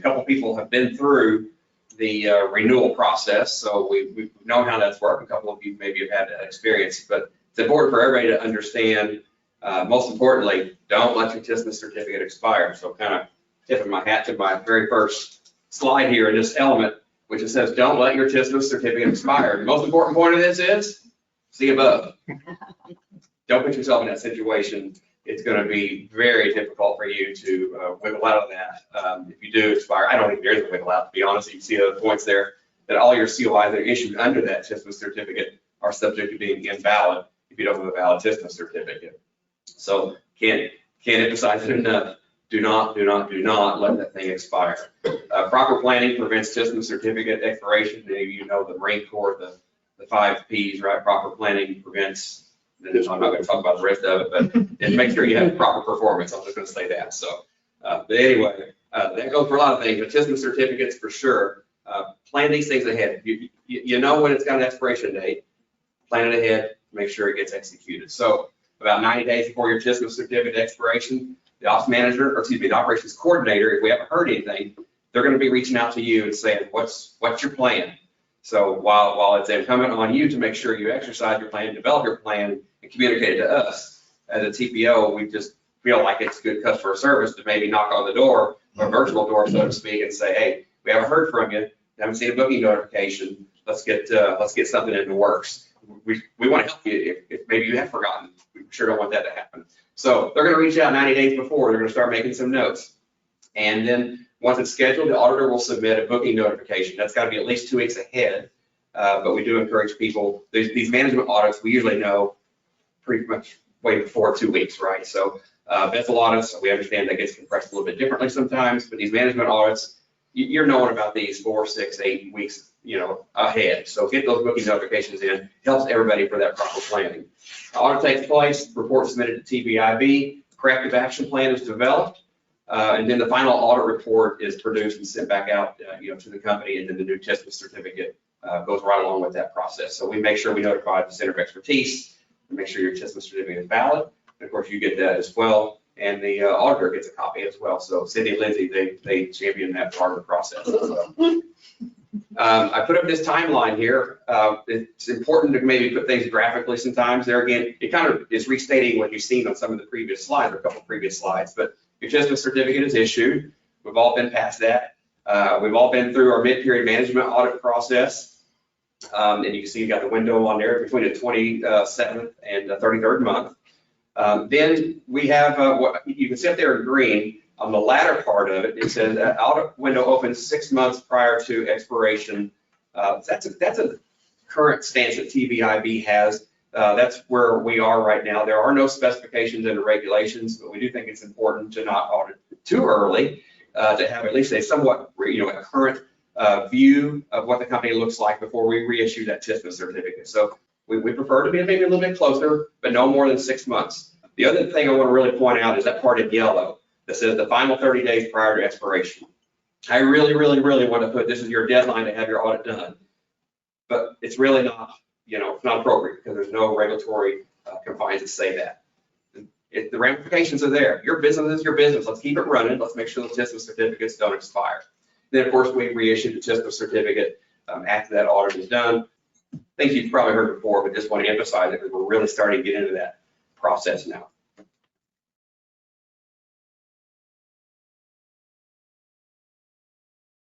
couple people have been through the renewal process, so we've known how that's worked. A couple of you maybe have had that experience, but it's important for everybody to understand, most importantly, don't let your TSMS certificate expire. So kind of tipping my hat to my very first slide here in this element, which it says, don't let your TSMS certificate expire. The most important point of this is, see above. Don't put yourself in that situation. It's going to be very difficult for you to wiggle out of that. If you do expire, I don't think there is a wiggle out, to be honest. You can see the points there that all your COIs that are issued under that TSMS certificate are subject to being invalid if you don't have a valid TSMS certificate. So can't emphasize it enough. Do not let that thing expire. Proper planning prevents TSMS certificate expiration. Many of you know the Marine Corps, the 5 Ps, right? Proper planning prevents. I'm not going to talk about the rest of it, but make sure you have proper performance. I'm just going to say that. So, but anyway, that goes for a lot of things. But TSMS certificates for sure. Plan these things ahead. You know when it's got an expiration date. Plan it ahead. Make sure it gets executed. So, about 90 days before your TSMS certificate expiration, the ops manager, or excuse me, the operations coordinator, if we haven't heard anything, they're going to be reaching out to you and saying, what's your plan? So while it's incumbent on you to make sure you exercise your plan, develop your plan, and communicate it to us, as a TPO, we just feel like it's good customer service to maybe knock on the door, a virtual door, so to speak, and say, hey, we haven't heard from you, haven't seen a booking notification, let's get something in the works. We want to help you if maybe you have forgotten. We sure don't want that to happen. So they're going to reach out 90 days before. They're going to start making some notes. And then once it's scheduled, the auditor will submit a booking notification. That's got to be at least 2 weeks ahead. But we do encourage people, these management audits, we usually know pretty much way before 2 weeks, right? So vessel audits, we understand that gets compressed a little bit differently sometimes, but these management audits, you're knowing about these 4, 6, 8 weeks, ahead. So get those booking notifications in, helps everybody for that proper planning. The audit takes place, report submitted to TVIB, corrective action plan is developed, and then the final audit report is produced and sent back out, to the company, and then the new TSMS certificate goes right along with that process. So we make sure we notify the Center of Expertise, and make sure your TSMS certificate is valid. And of course, you get that as well, and the auditor gets a copy as well. So Cindy and Lindsay, they champion that part of the process. So, I put up this timeline here. It's important to maybe put things graphically sometimes. There again, it kind of is restating what you've seen on some of the previous slides, or a couple of previous slides, but your TSMS certificate is issued. We've all been past that. We've all been through our mid-period management audit process. And you can see you've got the window on there between the 27th and the 33rd month. Then we have what you can see up there in green. On the latter part of it, it says audit window opens 6 months prior to expiration. That's a current stance that TVIB has. That's where we are right now. There are no specifications in the regulations, but we do think it's important to not audit too early, to have at least a somewhat, a current view of what the company looks like before we reissue that TSMS certificate. So we prefer to be maybe a little bit closer, but no more than 6 months. The other thing I want to really point out is that part in yellow that says the final 30 days prior to expiration. I really want to put this is your deadline to have your audit done, but it's really not, it's not appropriate because there's no regulatory confines that say that. The ramifications are there. Your business is your business. Let's keep it running. Let's make sure the TSMS certificates don't expire. Then, of course, we reissue the TSMS certificate after that audit is done. Things you've probably heard before, but just want to emphasize it because we're really starting to get into that process now.